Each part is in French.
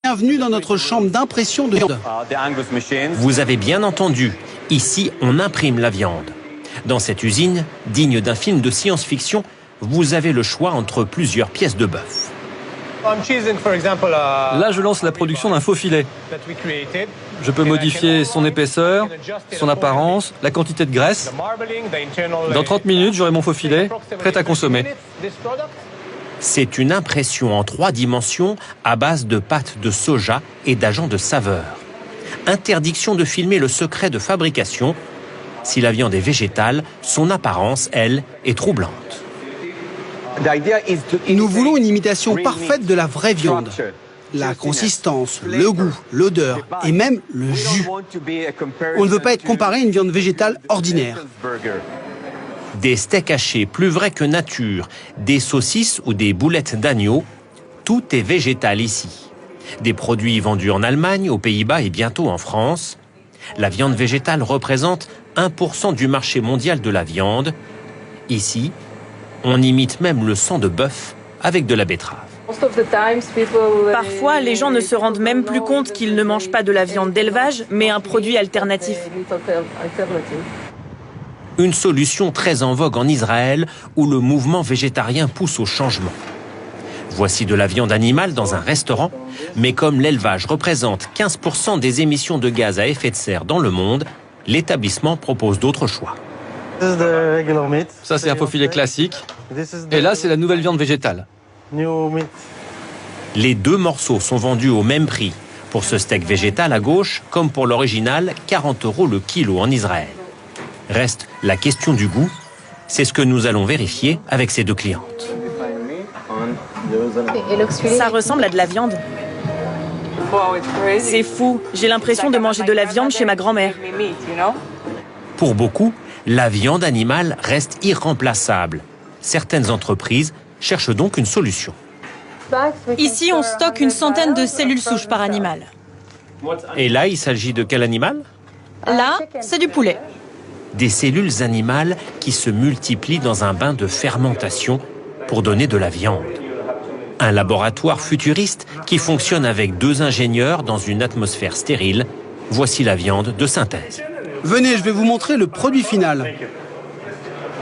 Bienvenue dans notre chambre d'impression de viande. Vous avez bien entendu, ici on imprime la viande. Dans cette usine, digne d'un film de science-fiction, vous avez le choix entre plusieurs pièces de bœuf. Là, je lance la production d'un faux filet. Je peux modifier son épaisseur, son apparence, la quantité de graisse. Dans 30 minutes, j'aurai mon faux filet, prêt à consommer. C'est une impression en 3 dimensions à base de pâte de soja et d'agents de saveur. Interdiction de filmer le secret de fabrication. Si la viande est végétale, son apparence, elle, est troublante. Nous voulons une imitation parfaite de la vraie viande. La consistance, le goût, l'odeur et même le jus. On ne veut pas être comparé à une viande végétale ordinaire. Des steaks hachés plus vrais que nature, des saucisses ou des boulettes d'agneau, tout est végétal ici. Des produits vendus en Allemagne, aux Pays-Bas et bientôt en France. La viande végétale représente 1% du marché mondial de la viande. Ici, on imite même le sang de bœuf avec de la betterave. Parfois, les gens ne se rendent même plus compte qu'ils ne mangent pas de la viande d'élevage, mais un produit alternatif. Une solution très en vogue en Israël, où le mouvement végétarien pousse au changement. Voici de la viande animale dans un restaurant, mais comme l'élevage représente 15% des émissions de gaz à effet de serre dans le monde, l'établissement propose d'autres choix. Ça, c'est un faux filet classique. Et là, c'est la nouvelle viande végétale. Les 2 morceaux sont vendus au même prix. Pour ce steak végétal à gauche, comme pour l'original, 40 € le kilo en Israël. Reste la question du goût. C'est ce que nous allons vérifier avec ces 2 clientes. Ça ressemble à de la viande. C'est fou. J'ai l'impression de manger de la viande chez ma grand-mère. Pour beaucoup, la viande animale reste irremplaçable. Certaines entreprises cherchent donc une solution. Ici, on stocke une centaine de cellules souches par animal. Et là, il s'agit de quel animal? Là, c'est du poulet. Des cellules animales qui se multiplient dans un bain de fermentation pour donner de la viande. Un laboratoire futuriste qui fonctionne avec 2 ingénieurs dans une atmosphère stérile. Voici la viande de synthèse. Venez, je vais vous montrer le produit final.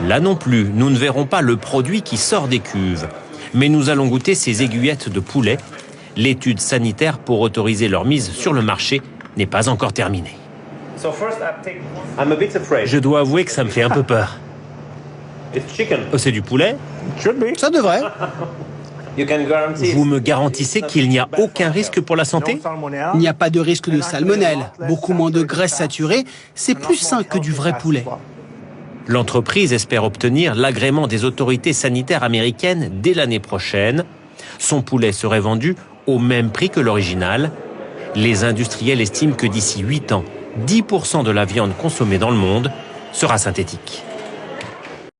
Là non plus, nous ne verrons pas le produit qui sort des cuves. Mais nous allons goûter ces aiguillettes de poulet. L'étude sanitaire pour autoriser leur mise sur le marché n'est pas encore terminée. Je dois avouer que ça me fait un peu peur. Oh, c'est du poulet? Ça devrait. Vous me garantissez qu'il n'y a aucun risque pour la santé? Il n'y a pas de risque de salmonelle, beaucoup moins de graisse saturée. C'est plus sain que du vrai poulet. L'entreprise espère obtenir l'agrément des autorités sanitaires américaines dès l'année prochaine. Son poulet serait vendu au même prix que l'original. Les industriels estiment que d'ici 8 ans, 10% de la viande consommée dans le monde sera synthétique.